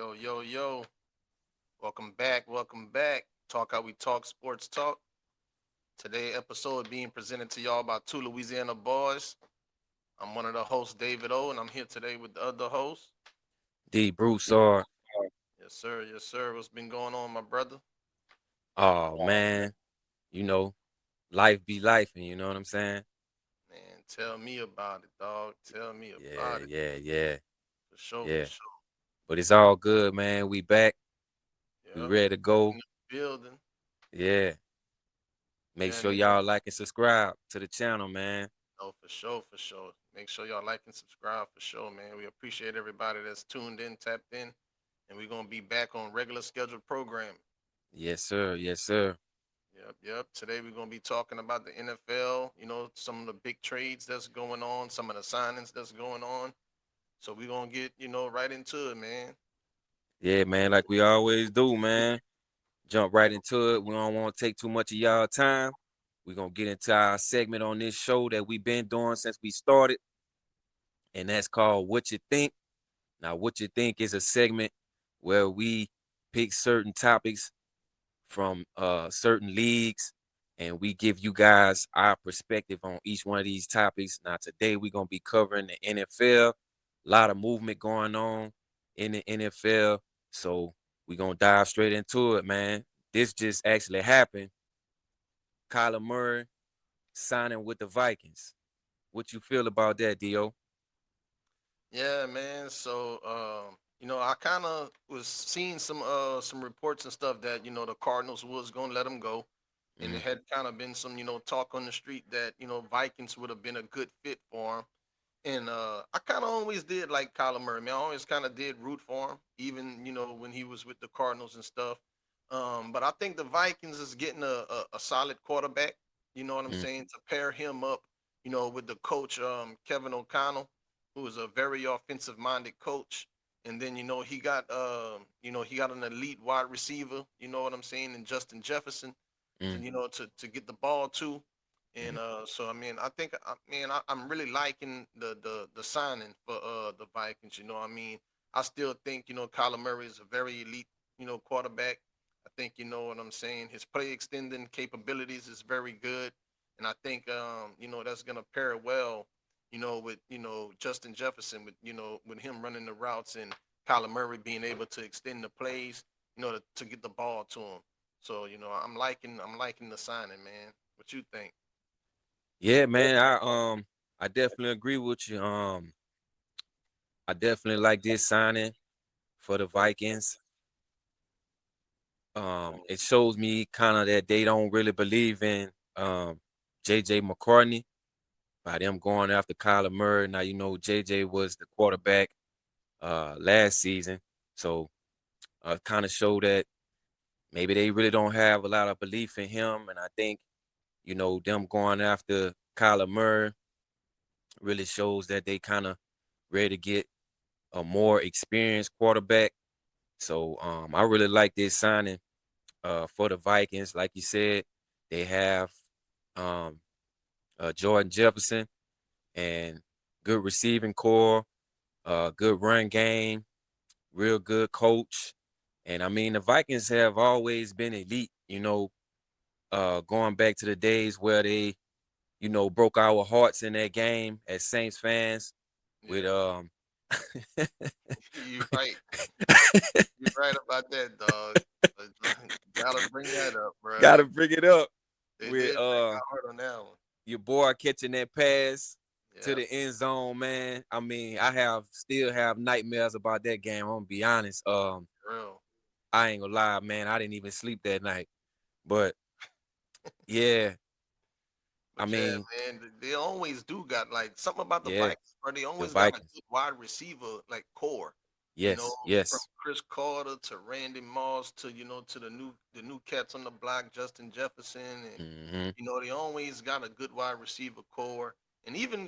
Yo, yo, yo. Welcome back. Welcome back. Talk how we talk sports talk. Today episode being presented to y'all by two Louisiana boys. I'm one of the hosts, David O, and I'm here today with the other host. D. Broussard. Yes, sir. Yes, sir. What's been going on, my brother? Oh man, you know, life be life, and you know what I'm saying? Man, tell me about it, dog. Tell me Yeah, about it. yeah, yeah, For sure, for yeah. sure. But it's all good, man. We back. We Yep. ready to Back go. in the building. Yeah. Make Yeah, sure man. y'all like and subscribe to the channel, man. Oh, for sure, for sure. Make sure y'all like and subscribe for sure, man. We appreciate everybody that's tuned in, tapped in, and we're gonna be back on regular scheduled programming. Yes, sir. Yes, sir. Yep, yep. Today we're gonna be talking about the NFL. Some of the big trades that's going on, some of the signings that's going on. So we're gonna get right into it, man. Yeah, man. Like we always do, man. Jump right into it. We don't want to take too much of y'all time. We're gonna get into our segment on this show that we've been doing since we started, and that's called What You Think. Now, What You Think is a segment where we pick certain topics from certain leagues and we give you guys our perspective on each one of these topics. Now, today we're going to be covering the NFL. A lot of movement going on in the NFL. So we're going to dive straight into it, man. This just actually happened. Kyler Murray signing with the Vikings. What you feel about that, Dio? Yeah, man. So I kind of was seeing some reports and stuff that the Cardinals was gonna let him go, and it Mm, had kind of been some talk on the street that Vikings would have been a good fit for him. And I kind of always did like Kyler Murray. Man, I always kind of did root for him, even when he was with the Cardinals and stuff. But I think the Vikings is getting a solid quarterback. You know what I'm mm, saying? To pair him up, with the coach Kevin O'Connell, who is a very offensive minded coach. And then he got an elite wide receiver. You know what I'm saying? And Justin Jefferson to mm, to get the ball to. And mm. so I mean, I think I'm really liking the signing for the Vikings. I mean, I still think Kyler Murray is a very elite quarterback. I think you know what I'm saying. His play extending capabilities is very good, and I think that's gonna pair well with Justin Jefferson with with him running the routes and Kyler Murray being able to extend the plays to get the ball to him. So I'm liking the signing, man. What you think? Yeah, man. I definitely agree with you. I definitely like this signing for the Vikings. It shows me kind of that they don't really believe in JJ McCartney by them going after Kyler Murray. Now you know JJ was the quarterback last season, so kind of show that maybe they really don't have a lot of belief in him. And I think them going after Kyler Murray really shows that they kind of ready to get a more experienced quarterback. So I really like this signing for the Vikings. Like you said, they have um, Jordan Jefferson and good receiving core, good run game, real good coach. And I mean, the Vikings have always been elite, going back to the days where they, broke our hearts in that game as Saints fans with Yeah, you right. You're right about that, dog. But, gotta bring that up, bro. gotta bring it up They with did break my heart on that one. your boy catching that pass to Yeah, the end zone, man. I mean, I have still have nightmares about that game. I'm gonna be honest. for real. I ain't gonna lie, man. I didn't even sleep that night. But yeah, I But yeah, mean, man, they always do got like something about the yeah, Vikings, bro. They the always got a Vikings. good wide receiver like core. Yes, From yes. Chris Carter to Randy Moss to to the new cats on the block, Justin Jefferson, and Hmm. they always got a good wide receiver core. And even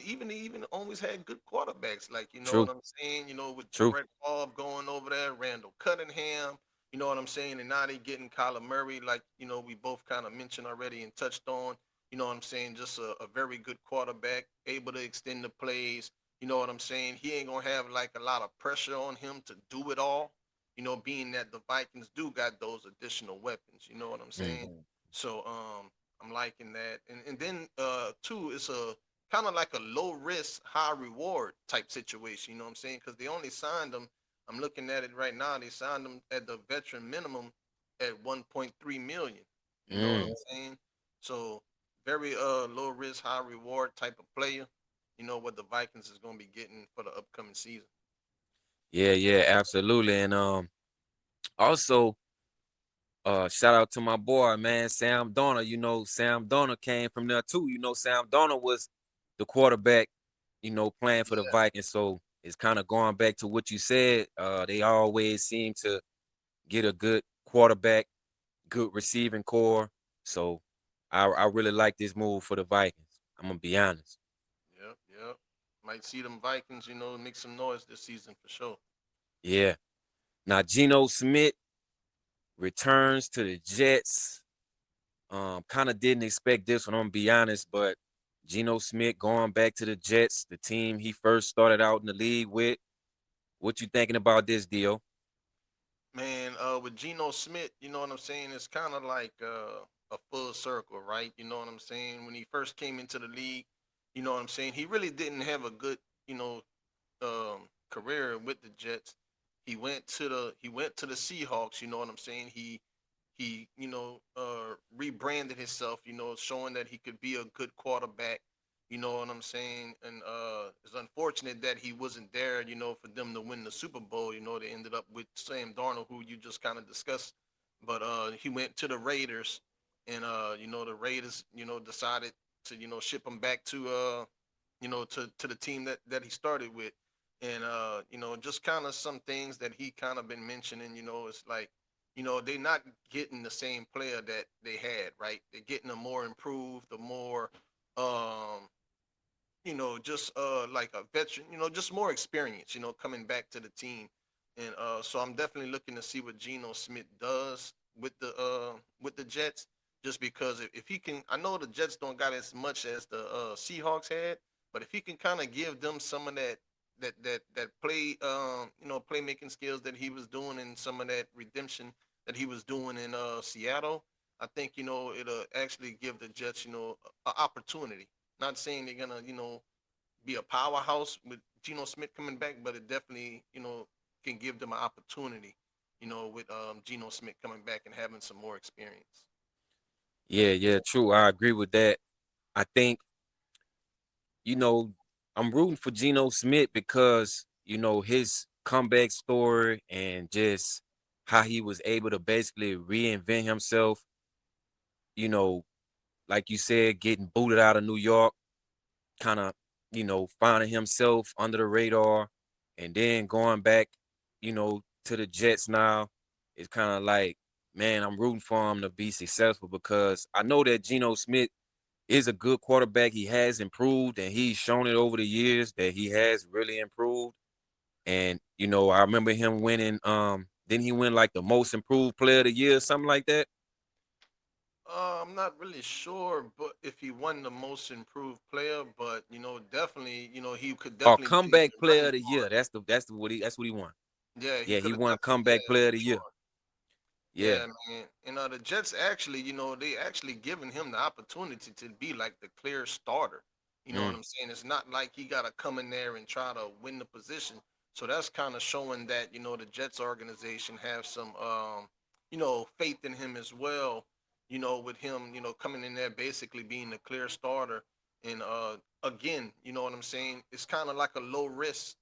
always had good quarterbacks, like True, what I'm saying. With true. Brett Favre going over there, Randall Cunningham. You know what I'm saying, and now they getting Kyler Murray, like we both kind of mentioned already and touched on. You know what I'm saying, just a very good quarterback, able to extend the plays. You know what I'm saying? He ain't gonna have like a lot of pressure on him to do it all. being that the Vikings do got those additional weapons. You know what I'm saying? Mm. So I'm liking that. And then two, it's a kind of like a low risk, high reward type situation. You know what I'm saying? Because they only signed them. I'm looking at it right now. They signed them at the veteran minimum at 1.3 million. You know what Mm. I'm saying? So very low risk, high reward type of player. You know what the Vikings is going to be getting for the upcoming season. Yeah, yeah, absolutely. And also shout out to my boy, man, Sam Donner. You know, Sam Donner came from there too. You know, Sam Donner was the quarterback, playing for the Yeah. Vikings. So it's kind of going back to what you said. They always seem to get a good quarterback, good receiving core. So I really like this move for the Vikings. I'm gonna be honest. Yep, yep. Might see them Vikings, make some noise this season for sure. Yeah. Now Geno Smith returns to the Jets. Kind of didn't expect this one, I'm gonna be honest, but Geno Smith going back to the Jets, the team he first started out in the league with. What you thinking about this deal? Man, with Geno Smith, you know what I'm saying? It's kind of like a full circle, right? You know what I'm saying? When he first came into the league, you know what I'm saying? He really didn't have a good, career with the Jets. He went to the Seahawks. You know what I'm saying? He rebranded himself. Showing that he could be a good quarterback. You know what I'm saying? And it's unfortunate that he wasn't there. For them to win the Super Bowl. They ended up with Sam Darnold, who you just kind of discussed. But he went to the Raiders, and the Raiders, decided to ship him back to to the team that he started with. And just kind of some things that he kind of been mentioning. It's like they're not getting the same player that they had, right? They're getting a more improved, a more um just like a veteran, just more experience, coming back to the team. And so I'm definitely looking to see what Geno Smith does with the Jets, just because if he can, I know the Jets don't got as much as the Seahawks had, but if he can kind of give them some of that playmaking skills that he was doing, and some of that redemption that he was doing in Seattle, I think it'll actually give the Jets an opportunity. Not saying they're gonna, be a powerhouse with Geno Smith coming back, but it definitely, can give them an opportunity, with Geno Smith coming back and having some more experience. Yeah, yeah, true. I agree with that. I think, you know, I'm rooting for Geno Smith because, his comeback story and just how he was able to basically reinvent himself, you know, like you said, getting booted out of New York, kind of, finding himself under the radar and then going back, to the Jets now. It's kind of like, man, I'm rooting for him to be successful because I know that Geno Smith is a good quarterback. He has improved and he's shown it over the years that he has really improved. And, I remember him winning, didn't he win like the most improved player of the year, or something like that? I'm not really sure, but if he won the most improved player, but definitely, he could Or definitely be in comeback the player running of the for year. That's what he won. it. Yeah, he Yeah, he could have won definitely, comeback he player of for the year. sure. Yeah. Yeah, man. And the Jets actually, they actually giving him the opportunity to be like the clear starter. You know what Mm. I'm saying? It's not like he got to come in there and try to win the position. So that's kind of showing that, the Jets organization have some, faith in him as well. With him, coming in there basically being the clear starter. And again, you know what I'm saying? It's kind of like a low risk,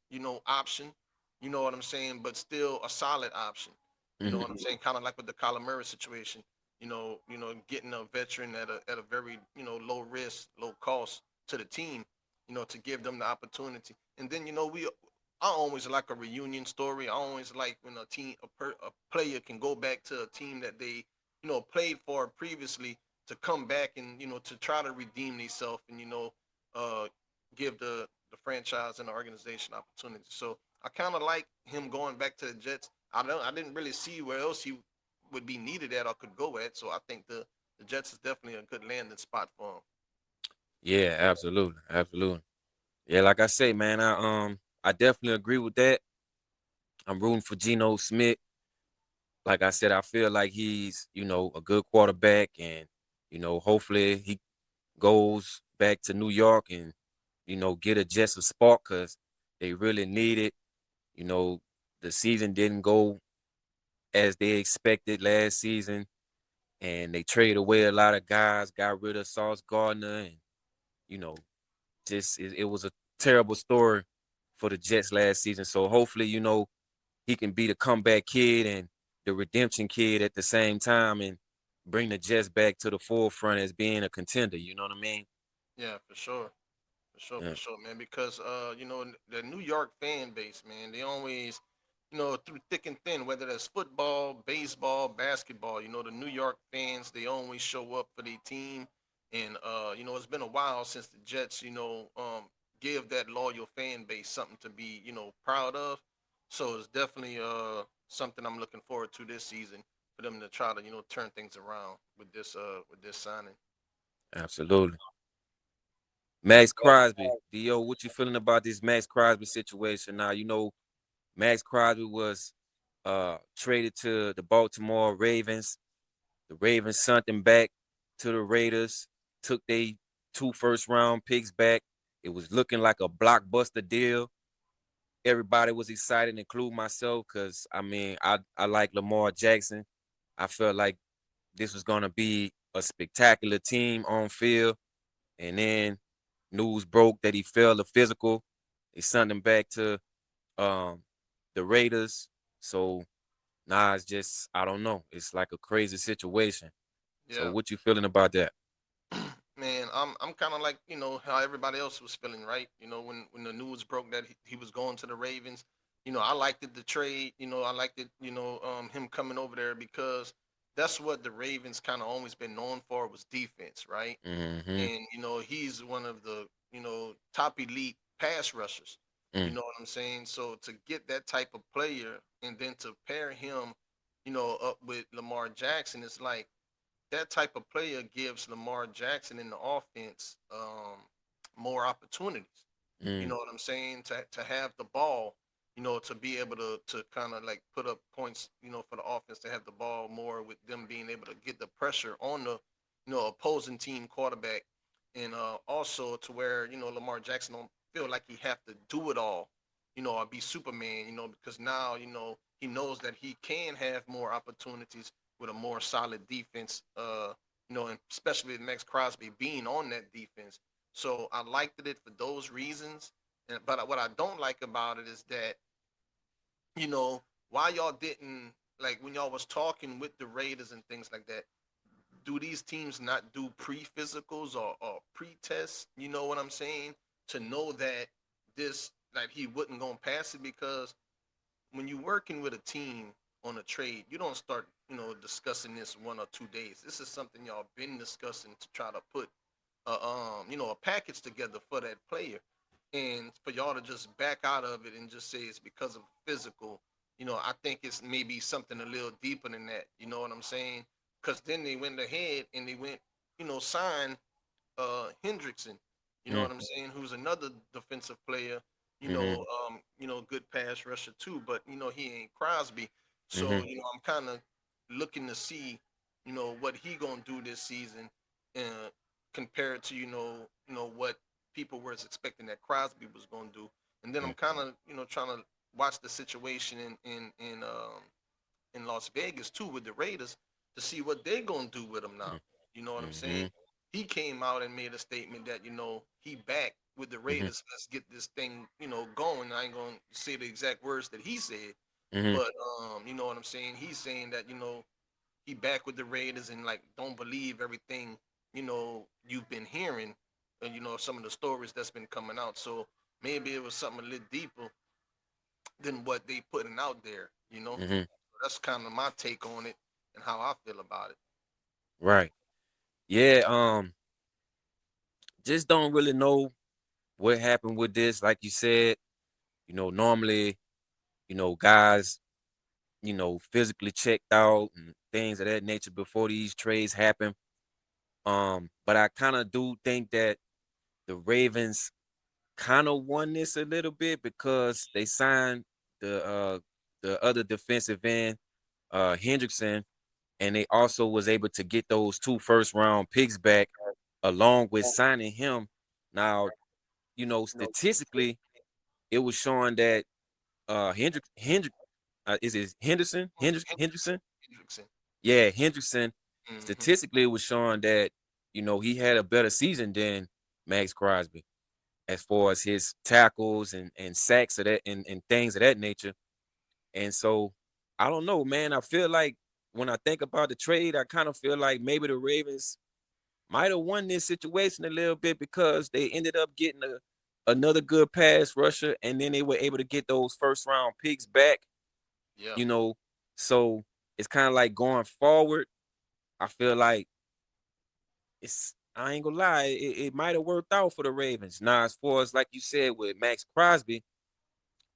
option. You know what I'm saying? But still a solid option. You know Hmm. what I'm saying? Kind of like with the Kyler Murray situation. Getting a veteran at a very low risk, low cost to the team. To give them the opportunity. And then I always like a reunion story. I always like when a player can go back to a team that they played for previously, to come back and to try to redeem themselves, and uh, give the franchise and the organization opportunity. So I kind of like him going back to the Jets. I didn't really see where else he would be needed at or could go at. So I think the Jets is definitely a good landing spot for him. Yeah, absolutely. Absolutely. Yeah, like I say, man, I definitely agree with that. I'm rooting for Geno Smith. like I said, I feel like he's, a good quarterback, and hopefully he goes back to New York and get a just a spark because they really need it. You know, the season didn't go as they expected last season, and they traded away a lot of guys, got rid of Sauce Gardner, and you know, just it was a terrible story for the Jets last season. So hopefully, he can be the comeback kid and the redemption kid at the same time and bring the Jets back to the forefront as being a contender. You know what I mean? Yeah, for sure. For Yeah. sure, man. Because the New York fan base, man, they always, through thick and thin, whether that's football, baseball, basketball, the New York fans, they always show up for their team. And it's been a while since the Jets, give that loyal fan base something to be, proud of. So it's definitely something I'm looking forward to this season for them to try to, turn things around with this signing. Absolutely. Max Crosby, Dio, what you feeling about this Max Crosby situation? Now, Max Crosby was traded to the Baltimore Ravens. The Ravens sent him back to the Raiders, took they 2 first-round picks back. It was looking like a blockbuster deal. Everybody was excited, including myself, because I like Lamar Jackson. I felt like this was gonna be a spectacular team on field. And then news broke that he failed the physical. They sent him back to um, the Raiders. So now it's just I don't know. It's like a crazy situation. So Yeah. what you feeling about that? Man, I'm kind of like how everybody else was feeling, right? When the news broke that he was going to the Ravens, I liked it the trade. I liked it. Him coming over there because that's what the Ravens kind of always been known for was defense, right? Mm-hmm. And he's one of the top elite pass rushers. You Mm, know what I'm saying? So to get that type of player and then to pair him, up with Lamar Jackson, it's like that type of player gives Lamar Jackson in the offense more opportunities. You mm, know what I'm saying? To have the ball, to be able to kind of like put up points, for the offense to have the ball more with them being able to get the pressure on the opposing team quarterback, and also to where Lamar Jackson don't feel like he have to do it all, or be Superman, because now he knows that he can have more opportunities with a more solid defense, and especially with Max Crosby being on that defense. So I liked it for those reasons. But what I don't like about it is that, why y'all didn't, like, when y'all was talking with the Raiders and things like that, do these teams not do pre-physicals or pre-tests? You know what I'm saying? To know that this, like, he wasn't gonna pass it, because when you're working with a team on a trade, you don't start, discussing this 1 or 2 days. This is something y'all been discussing to try to put a package together for that player. And for y'all to just back out of it and just say it's because of physical, I think it's maybe something a little deeper than that. You know what I'm saying? Because then they went ahead and they went, sign Hendrickson. You know mm, what I'm saying? Who's another defensive player. mm-hmm. Good pass rusher too. But he ain't Crosby. So Mm-hmm. I'm kind of looking to see, what he gonna do this season, uh, compared to what people were expecting that Crosby was gonna do. And then I'm kind of trying to watch the situation in Las Vegas too with the Raiders to see what they're gonna do with him now. You know what I'm saying? Mm-hmm. He came out and made a statement that he back with the Mm-hmm. Raiders. Let's get this thing going. I ain't gonna say the exact words that he said, Mm-hmm. but you know what I'm saying. He's saying that he back with the Raiders and like don't believe everything you've been hearing, and some of the stories that's been coming out. So maybe it was something a little deeper than what they putting out there. Mm-hmm. That's kind of my take on it and how I feel about it. Right. Yeah. Just don't really know what happened with this. Like you said, normally, guys, physically checked out and things of that nature before these trades happen. But I kind of do think that the Ravens kind of won this a little bit because they signed the uh the other defensive end. Hendrickson, and they also was able to get those 2 first-round picks back, along with signing him. Now, statistically, it was showing that Hendrick is it Henderson? Hendrickson. Yeah, Hendrickson. Hmm. Statistically, it was showing that he had a better season than Max Crosby as far as his tackles and sacks of that and things of that nature. And so I don't know, man. I feel like when I think about the trade, I kind of feel like maybe the Ravens might have won this situation a little bit because they ended up getting another good pass rusher, and then they were able to get those first-round picks back. Yeah, You know, so it's kind of like going forward. I feel like I ain't gonna lie, it might have worked out for the Ravens. Now, as far as like you said with Max Crosby,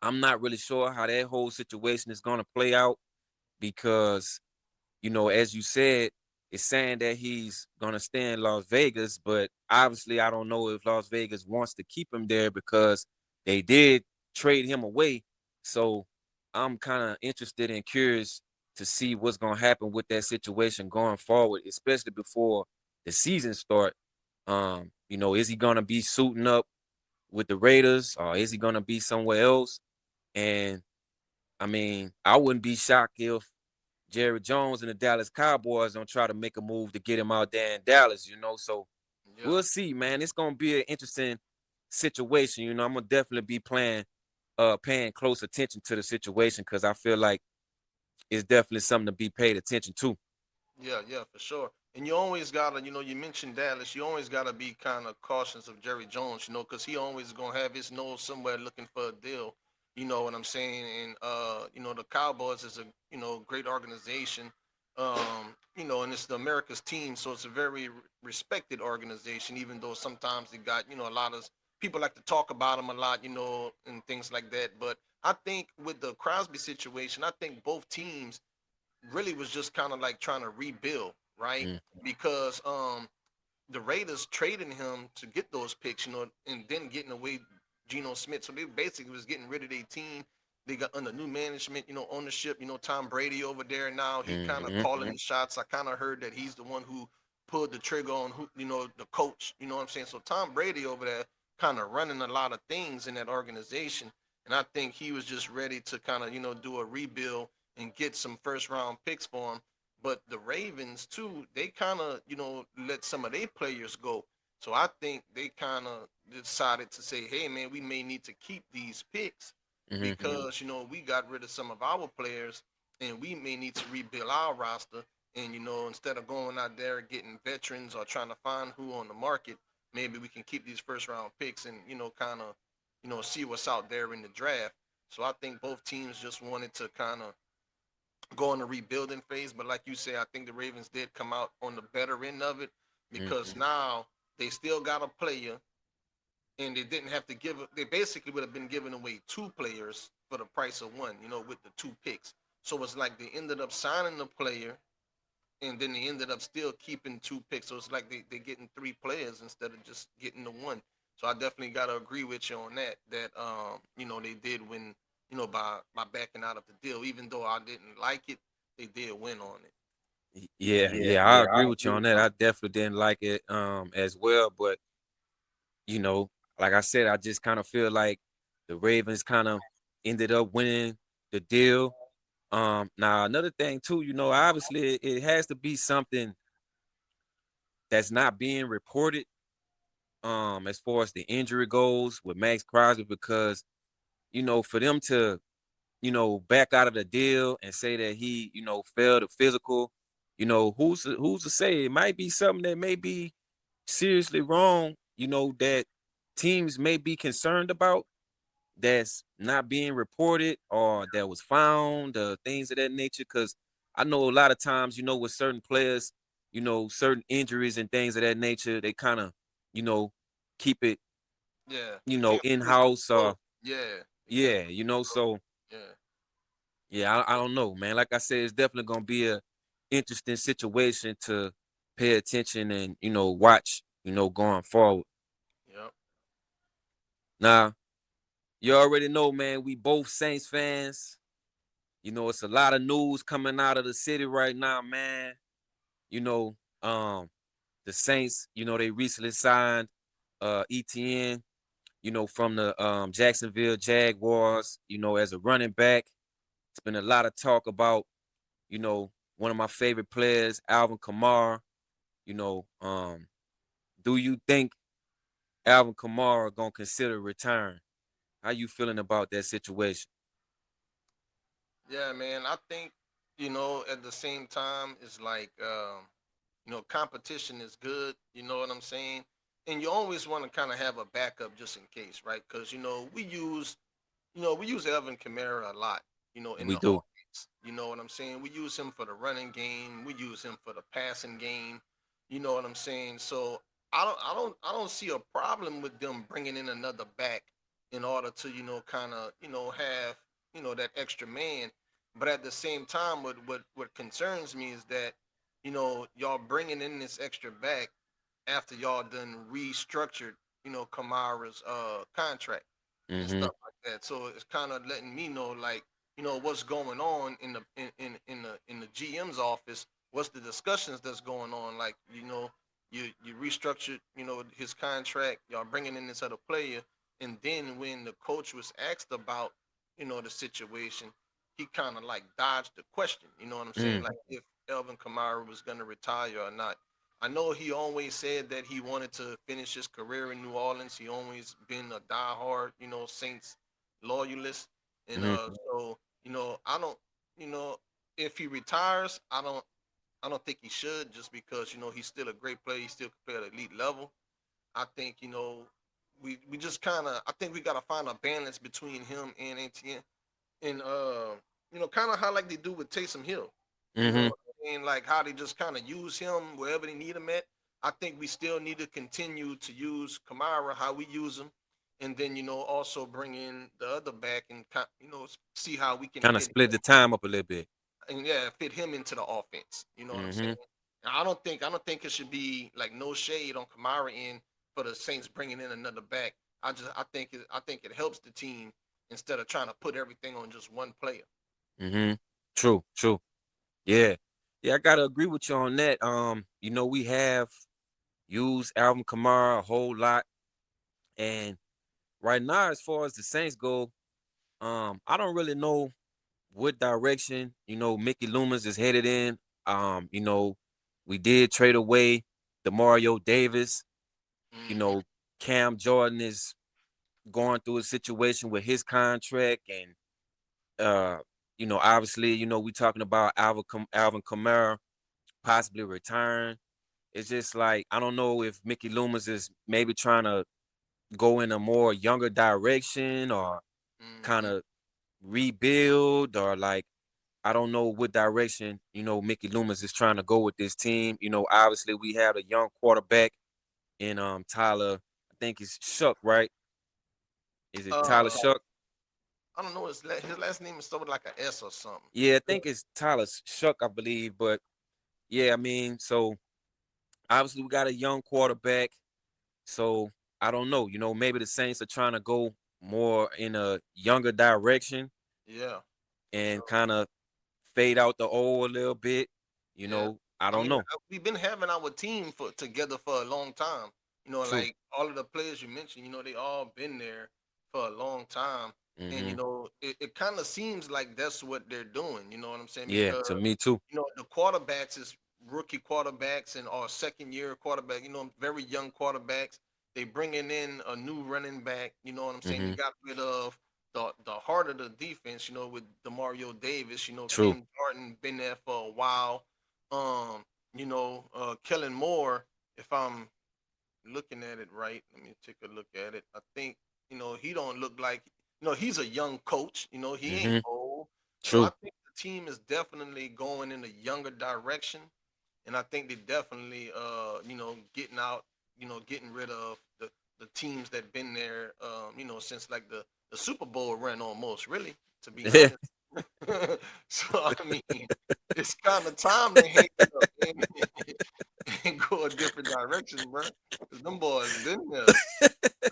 I'm not really sure how that whole situation is gonna play out because as you said, it's saying that he's gonna stay in Las Vegas, but obviously I don't know if Las Vegas wants to keep him there because they did trade him away. So I'm kind of interested and curious to see what's gonna happen with that situation going forward, especially before the season start. Is he gonna be suiting up with the Raiders or is he gonna be somewhere else? And I mean, I wouldn't be shocked if Jerry Jones and the Dallas Cowboys don't try to make a move to get him out there in Dallas. So yeah, we'll see, man. It's gonna be an interesting situation. I'm gonna definitely be paying close attention to the situation because I feel like it's definitely something to be paid attention to. yeah, yeah, for sure. And you always gotta, you mentioned Dallas. You always gotta be kind of cautious of Jerry Jones, because he always gonna have his nose somewhere looking for a deal. You know what I'm saying? And the Cowboys is a great organization. And it's the America's team, so it's a very respected organization. Even though sometimes they got a lot of people like to talk about them a lot, and things like that. But I think with the Crosby situation, I think both teams really was just kind of like trying to rebuild, right? Mm, Because the Raiders trading him to get those picks, and then getting away Geno Smith. So they basically was getting rid of their team. They got under new management, ownership. Tom Brady over there now. He kind of mm-hmm, calling the shots. I kind of heard that he's the one who pulled the trigger on who, the coach. You know what I'm saying? So Tom Brady over there kind of running a lot of things in that organization. And I think he was just ready to kind of, do a rebuild and get some first round picks for him. But the Ravens too, they kind of let some of their players go. So I think they kind of decided to say, hey man, we may need to keep these picks mm-hmm, because we got rid of some of our players and we may need to rebuild our roster. And instead of going out there getting veterans or trying to find who on the market, maybe we can keep these first round picks and kind of see what's out there in the draft. So I think both teams just wanted to kind of go on the rebuilding phase. But like you say, I think the Ravens did come out on the better end of it mm-hmm, because now they still got a player and they didn't have to give. They basically would have been giving away two players for the price of one, with the two picks. So it's like they ended up signing the player and then they ended up still keeping two picks. So it's like they're getting three players instead of just getting the one. So I definitely gotta agree with you on that. That they did win, by backing out of the deal. Even though I didn't like it, they did win on it. yeah, yeah, I agree with you on that. I definitely didn't like it as well, but you know, like I said, I just kind of feel like the Ravens kind of ended up winning the deal. Now another thing too, obviously it has to be something that's not being reported. As far as the injury goes with Max Crosby, because for them to back out of the deal and say that he failed a physical, who's to say it might be something that may be seriously wrong. That teams may be concerned about that's not being reported or that was found, things of that nature. Because I know a lot of times, with certain players, certain injuries and things of that nature, they kind of, you know, keep it, Yeah, they can't in release the house. report. Yeah, they can't Yeah, so release. Yeah, yeah, I don't know, man. Like I said, it's definitely gonna be a interesting situation to pay attention and watch, going forward. yeah, Now, you already know, man. We both Saints fans. It's a lot of news coming out of the city right now, man. You know, the Saints, they recently signed ETN, from the Jacksonville Jaguars, as a running back. It's been a lot of talk about, one of my favorite players, Alvin Kamara. You know, do you think Alvin Kamara gonna consider return? How you feeling about that situation? Yeah, man. I think at the same time, it's like competition is good. You know what I'm saying? And you always want to kind of have a backup just in case, right? Because we use Elvin Kamara a lot, in We the do. offense. You know what I'm saying? We use him for the running game. We use him for the passing game. You know what I'm saying? So I don't see a problem with them bringing in another back in order to, kind of, have, that extra man. But at the same time, what concerns me is that, y'all bringing in this extra back after y'all done restructured, Kamara's contract and Mm-hmm. stuff like that. So it's kind of letting me know, like, what's going on in the GM's office. What's the discussions that's going on? Like, you restructured, his contract. Y'all bringing in this other player, and then when the coach was asked about, the situation, he kind of like dodged the question. You know what I'm saying? Mm. Like if Elvin Kamara was gonna retire or not. I know he always said that he wanted to finish his career in New Orleans. He always been a diehard, Saints loyalist, and Mm-hmm. so I don't, you know, if he retires, I don't think he should, just because he's still a great player. He still can play at elite level. I think we just kind of I think we got to find a balance between him and ATN, and kind of how like they do with Taysom Hill. You know Mm-hmm. what I mean? Like how they just kind of use him wherever they need him at. I think we still need to continue to use Kamara how we use him, and then also bring in the other back and see how we can Kind of fit split him, the time up a little bit. and yeah, fit him into the offense. You know what I'm saying? Mm-hmm. And I don't think it should be like no shade on Kamara in for the Saints bringing in another back. I think it helps the team instead of trying to put everything on just one player. Mm-hmm. True. True. Yeah. Yeah, I gotta agree with you on that. We have used Alvin Kamara a whole lot, and right now, as far as the Saints go, I don't really know what direction Mickey Loomis is headed in. We did trade away the Mario Davis. You Hmm. know, Cam Jordan is going through a situation with his contract, and uh, obviously, we talking about Alvin Kamara possibly return. It's just like I don't know if Mickey Loomis is maybe trying to go in a more younger direction or kind Hmm. of rebuild or like I don't know what direction, Mickey Loomis is trying to go with this team. Obviously we have a young quarterback in Tyler, I think it's Shuck, right? Is it Tyler Uh, Shuck? I don't know. His last name is something like a S or something. Yeah, I think it's Tyler Shuck, I believe. But yeah, I mean, so obviously we got a young quarterback. So I don't know. Maybe the Saints are trying to go more in a younger direction Yeah, for and sure. kind of fade out the old a little bit. Yeah. I I don't mean, know. we've been having our team for together for a long time. True. Like all of the players you mentioned, they all been there for a long time. And, Hmm. it kind of seems like that's what they're doing. You know what I'm saying? Yeah, Because, to me too. the quarterbacks is rookie quarterbacks and or second year quarterback, very young quarterbacks. They bringing in a new running back. You know what I'm saying? You Hmm. got rid of the heart of the defense, with Demario Davis, True. Ken Jordan been there for a while. Kellen Moore, if I'm looking at it right, let me take a look at it. I think, he don't look like, he's a young coach, he ain't Hmm. old. So I True. think the team is definitely going in a younger direction. And I think they definitely getting rid of the teams that been there since like the Super Bowl run almost, really, to be honest. So I mean, it's kind of time to hang it up and go a different direction, bro. Cause them boys been there.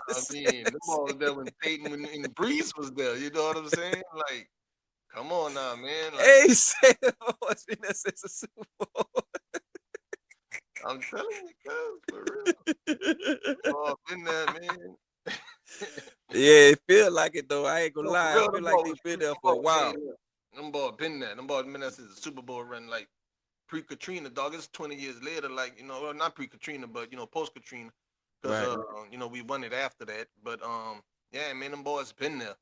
I mean, them boys there when Peyton and Breeze was there. You know what I'm saying? Like, Come on now, man. Like Hey, say what's been there since the Super Bowl? I'm telling you, cuz for real. Oh, been there, man. Yeah, it feel like it though. I ain't gonna No, for lie. I real, feel them like boys they was been them there for a boys stayed while. there. Them boys been there. Them boys been there since the Super Bowl run, like pre-Katrina, dog. It's 20 years later, like well, not pre-Katrina, but post-Katrina, because Right. we won it after that. But yeah, man, them boys been there,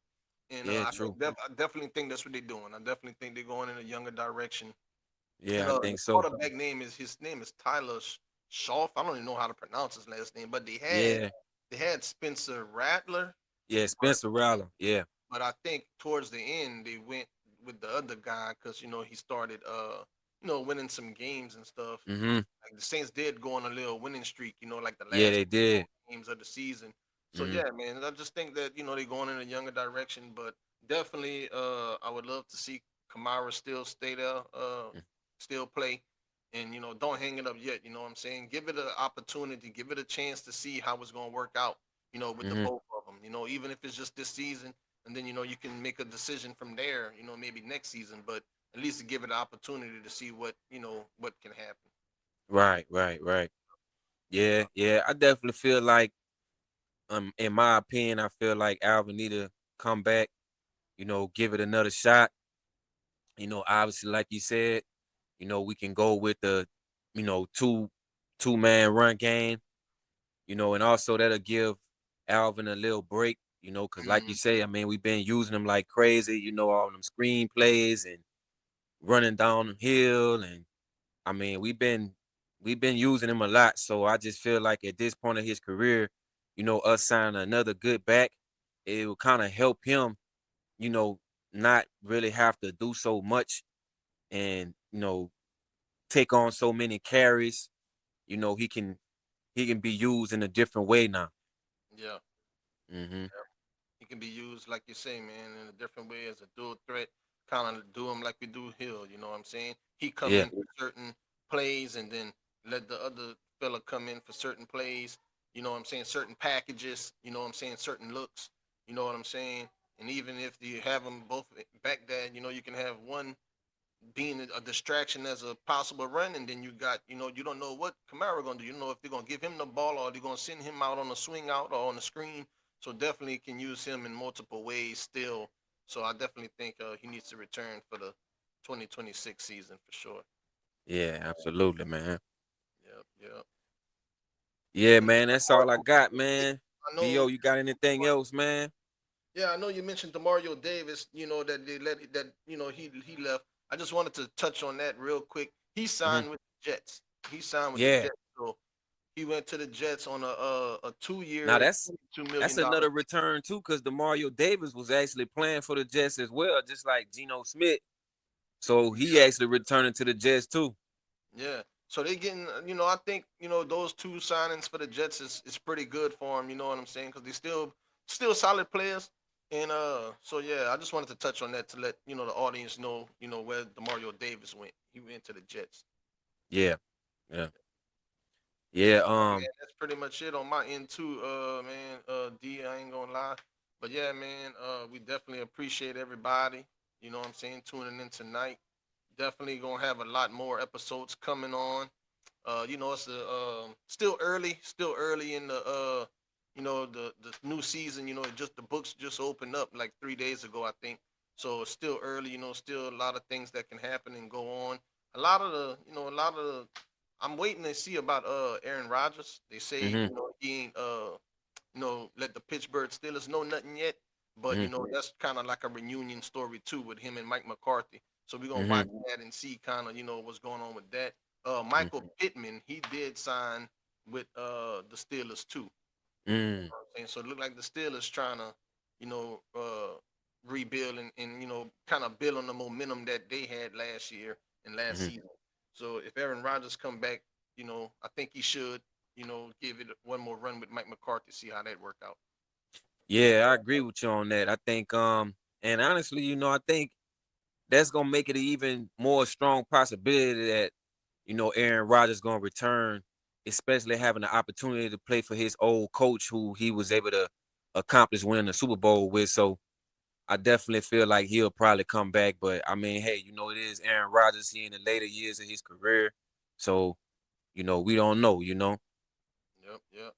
and Yeah, true. I definitely think that's what they're doing. I definitely think they're going in a younger direction. And Yeah, I the think so. quarterback his name is Tyler Schaff. I don't even know how to pronounce his last name, but Yeah. they had Spencer Rattler, Yeah, Spencer Rattler. Yeah. but I think towards the end they went with the other guy because he started winning some games and stuff. Mm-hmm. Like the Saints did go on a little winning streak, like the Yeah, last they did. games of the season. So Mm-hmm. yeah, man, I just think that they're going in a younger direction, but definitely I would love to see Kamara still stay there, still play, and don't hang it up yet. You know what I'm saying? Give it an opportunity, give it a chance to see how it's going to work out. With the Mm-hmm. both of them. Even if it's just this season, and then you can make a decision from there. Maybe next season, but at least to give it an opportunity to see what can happen. Right, right, right. Yeah, yeah. I definitely feel like, in my opinion, I feel like Alvin need to come back, give it another shot. Obviously, like you said, we can go with the, two-man run game, and also that'll give Alvin a little break, because like you Mm, say, I mean, we've been using him like crazy, all them screen plays and running down the hill, and I mean, we've been using him a lot. So I just feel like at this point of his career, us signing another good back, it will kind of help him, you know, not really have to do so much and take on so many carries. He can be used in a different way now. yeah. Hmm. He can be used, like you say, man, in a different way as a dual threat, kind of do him like we do Hill. You know what I'm saying? He come Yeah. in for certain plays, and then let the other fella come in for certain plays. You know what I'm saying? Certain packages. You know what I'm saying? Certain looks. You know what I'm saying? And even if you have them both back there, you can have one being a distraction as a possible run, and then you got, you don't know what Kamara gonna do. You don't know if they're gonna give him the ball or they're gonna send him out on a swing out or on the screen. So definitely can use him in multiple ways still. So I definitely think he needs to return for the 2026 season for sure. Yeah, absolutely, man. Yep, yep. Yeah, And man, that's all I got, man. I Bo, know, you got anything else, man? yeah, I know you mentioned Demario Davis. That they let that he left. I just wanted to touch on that real quick. He Hmm. signed with the Jets. He signed with the Yeah. Jets. So he went to the Jets on a two Now year, $22 that's million dollar. another return too, because Demario Davis was actually playing for the Jets as well, just like Geno Smith. So he Yeah, actually returning to the Jets too. yeah. So they getting, I think, those two signings for the Jets is pretty good for him. You know what I'm saying? Because they still solid players. And so yeah, I just wanted to touch on that to let the audience know, where Demario Davis went. He went to the Jets. Yeah, yeah, yeah. Man, that's pretty much it on my end too, man. D, I ain't gonna lie. But yeah, man, we definitely appreciate everybody, what I'm saying, tuning in tonight. Definitely gonna have a lot more episodes coming on. It's still early in the the new season. Just the books just opened up like 3 days ago, I think. So it's still early. Still a lot of things that can happen and go on. A lot of the, I'm waiting to see about Aaron Rodgers. They say Mm-hmm. he ain't let the Pittsburgh Steelers know nothing yet. But Mm-hmm. that's kind of like a reunion story too with him and Mike McCarthy. So we're gonna Mm-hmm. watch that and see kind of what's going on with that. Mm-hmm. Michael Pittman, he did sign with the Steelers too. Mm-hmm. And so it looked like the Steelers trying to, rebuild and kind of build on the momentum that they had last year and last Mm-hmm. season. So if Aaron Rodgers come back, I think he should, give it one more run with Mike McCarthy, see how that work out. Yeah, I agree with you on that. I think, and honestly, I think that's gonna make it an even more strong possibility that Aaron Rodgers gonna return, especially having the opportunity to play for his old coach, who he was able to accomplish winning the Super Bowl with. So I definitely feel like he'll probably come back. But I mean, hey, it is Aaron Rodgers. He in the later years of his career, so we don't know. Yep, yep,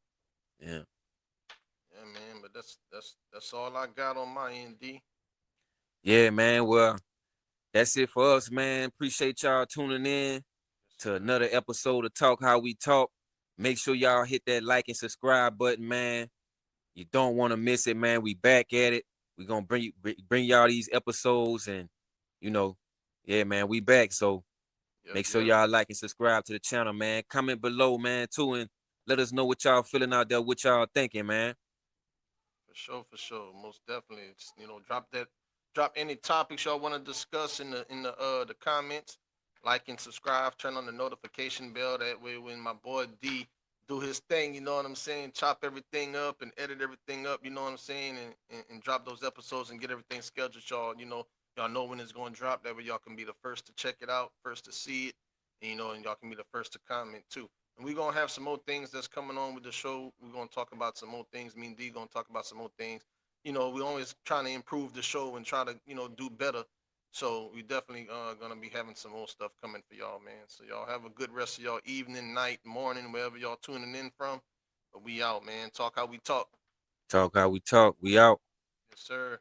Yeah, yeah, man. But that's all I got on my end, D. yeah, man. Well, that's it for us, man. Appreciate y'all tuning in Yes, to sir. another episode of Talk How We Talk. Make sure y'all hit that like and subscribe button, man. You don't want to miss it, man. We back at it. We gonna bring y'all these episodes, and you know, yeah, man, we back. So Yep, make sure yep. y'all like and subscribe to the channel, man. Comment below, man, too, and let us know what y'all feeling out there, what y'all thinking, man. For sure, for sure. Most definitely. It's, drop any topics y'all want to discuss in the comments. Like and subscribe, turn on the notification bell. That way when my boy D do his thing, you know what I'm saying? Chop everything up and edit everything up, you know what I'm saying? And drop those episodes and get everything scheduled, y'all know when it's gonna drop. That way y'all can be the first to check it out, first to see it, and y'all can be the first to comment too. And we're gonna have some more things that's coming on with the show. We're gonna talk about some more things. Me and D gonna talk about some more things. We're always trying to improve the show and try to, do better. So we definitely gonna be having some more stuff coming for y'all, man. So y'all have a good rest of y'all evening, night, morning, wherever y'all tuning in from. But we out, man. Talk how we talk. Talk how we talk. We out. Yes, sir.